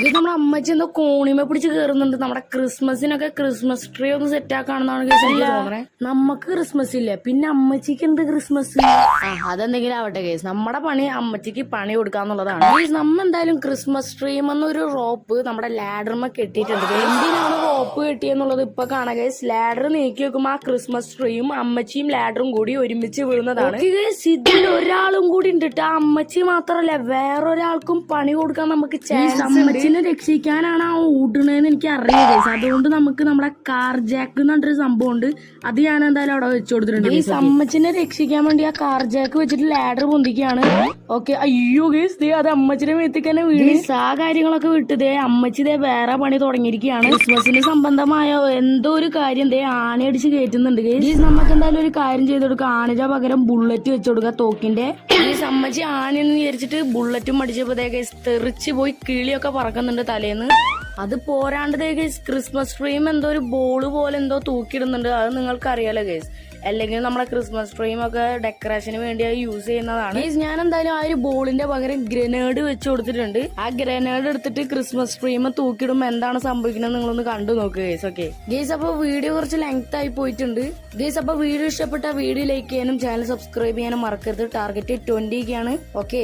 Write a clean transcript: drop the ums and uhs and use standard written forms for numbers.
ഇത് നമ്മുടെ അമ്മച്ചി എന്തോ കോണിമ പിടിച്ച് കയറുന്നുണ്ട്. നമ്മുടെ ക്രിസ്മസിനൊക്കെ ക്രിസ്മസ് ട്രീ ഒന്ന് സെറ്റ് ആക്കാണെന്നാണ് കേസ് തോന്നണേ. നമുക്ക് ക്രിസ്മസ് ഇല്ല, പിന്നെ അമ്മച്ചിക്ക് എന്ത് ക്രിസ്മസ്? അതെന്തെങ്കിലും ആവട്ടെ കേസ്, നമ്മുടെ പണി അമ്മച്ചിക്ക് പണി കൊടുക്കാന്നുള്ളതാണ്. നമ്മ എന്തായാലും ക്രിസ്മസ് ട്രീം എന്നൊരു റോപ്പ് നമ്മുടെ ലാഡർമ കെട്ടിയിട്ടുണ്ട്. എന്തിനാണ് റോപ്പ് കെട്ടിയെന്നുള്ളത് ഇപ്പൊ കാണാം കേസ്. ലാഡർ നീക്കി വെക്കുമ്പോ ആ ക്രിസ്മസ് ട്രീയും അമ്മച്ചിയും ലാഡറും കൂടി ഒരുമിച്ച് വീഴുന്നതാണ്. ഇതിൽ ഒരാളും കൂടി ഉണ്ട്. ആ അമ്മച്ചി മാത്രല്ല വേറൊരാൾക്കും പണി കൊടുക്കാൻ നമുക്ക് ചാൻസ്. അമ്മച്ചിനെ രക്ഷിക്കാനാണ് ആ ഓടണേന്ന് എനിക്ക് അറിയാം കേസ്. അതുകൊണ്ട് നമുക്ക് നമ്മുടെ കാർ ജാക്ക് എന്ന് പറഞ്ഞൊരു സംഭവം ഉണ്ട്, അത് ഞാൻ എന്തായാലും അവിടെ വെച്ചു കൊടുത്തിട്ടുണ്ട്. ഈ അമ്മച്ചിനെ രക്ഷിക്കാൻ വേണ്ടി ആ കാർ ജാക്ക് വെച്ചിട്ട് ലാഡർ പൊന്തിക്കാണ്. ഓക്കെ, അയ്യോ കേസ് ദേ അത് അമ്മച്ചിനെ മേത്തിക്കന്നെ വീണ്. ആ കാര്യങ്ങളൊക്കെ വിട്ടതേ അമ്മച്ചി ദേ വേറെ പണി തുടങ്ങിയിരിക്കുകയാണ്. ക്രിസ്മസിന് സംബന്ധമായ എന്തോ ഒരു കാര്യം ദേ ആനയടിച്ച് കയറ്റുന്നുണ്ട് കേസ്. നമുക്ക് എന്തായാലും ഒരു കാര്യം ചെയ്ത് കൊടുക്കുക, ആനയുടെ പകരം ബുള്ളറ്റ് വെച്ചു കൊടുക്കുക തോക്കിന്റെ. ഈ അമ്മച്ചി ആനയെന്ന് വിചാരിച്ചിട്ട് ബുള്ളറ്റും അടിച്ചപ്പോ ദേ കേസ് തെറിച്ച് പോയി കിളിയൊക്കെ പറക്കുന്നുണ്ട് തലേന്ന്. അത് പോരാണ്ട് ദേ കേസ് ക്രിസ്മസ് ട്രീം എന്തോ ഒരു ബോള് പോലെ എന്തോ തൂക്കിയിടുന്നുണ്ട്. അത് നിങ്ങൾക്ക് അറിയാലോ കേസ്. അല്ലെങ്കിൽ നമ്മുടെ ക്രിസ്മസ് ട്രീം ഒക്കെ ഡെക്കറേഷന് വേണ്ടി യൂസ് ചെയ്യുന്നതാണ്. ഞാൻ എന്തായാലും ആ ഒരു ബോളിന്റെ പകരം ഗ്രനേഡ് വെച്ച് കൊടുത്തിട്ടുണ്ട്. ആ ഗ്രനേഡ് എടുത്തിട്ട് ക്രിസ്മസ് ട്രീം തൂക്കിയിടുമ്പോ എന്താണ് സംഭവിക്കുന്നത് നിങ്ങളൊന്ന് കണ്ടു നോക്കുക ഗേസ്. ഓക്കെ ഗേസ്, അപ്പൊ വീഡിയോ കുറച്ച് ലെങ്ത് ആയി പോയിട്ടുണ്ട് ഗേസ്. അപ്പൊ വീഡിയോ ഇഷ്ടപ്പെട്ട വീഡിയോ ലൈക്ക് ചെയ്യാനും ചാനൽ സബ്സ്ക്രൈബ് ചെയ്യാനും മറക്കരുത്. ടാർഗറ്റ് 20 ആണ്. ഓക്കെ.